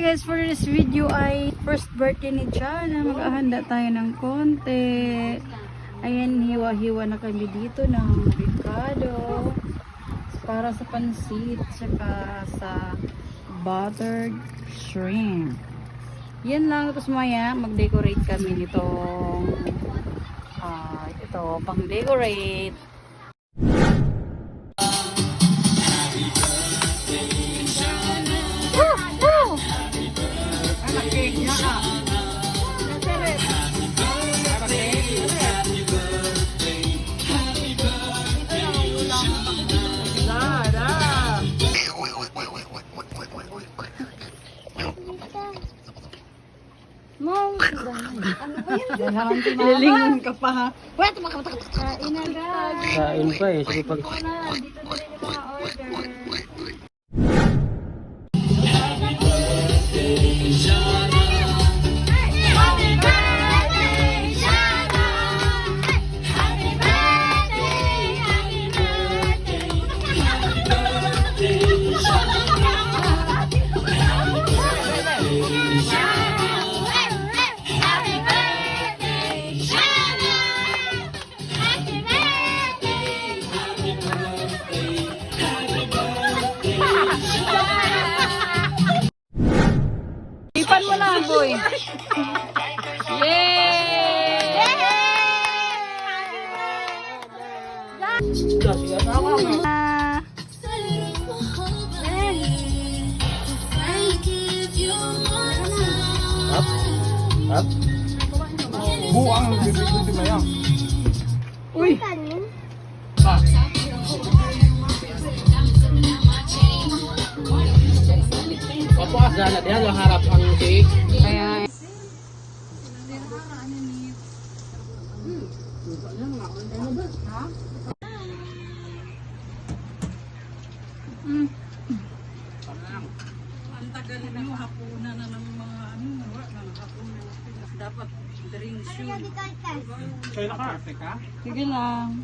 guys, for this video ay first birthday ni Jana. Maghahanda tayo ng konti. Ayan, hiwa-hiwa na kami dito ng avocado para sa pansit saka sa buttered shrimp. Yan lang. Tapos maya mag-decorate kami nitong ito, pang-decorate. Mom, ano ba yan? Lilingon ka pa ha. Kain na guys. Kain pa eh. Sige pag... Dito na rin yung mga order. Ipan mo na, boy. Yay! Up? Up? Buang bibig ko si Mayang. Uy! Papuas dala diyan lang harap ang cake. Kaya... Ang tagal mo, hapunan na ng mga hapunan. Dapat drink shoe. Kaya naka-arte ka? Sige lang.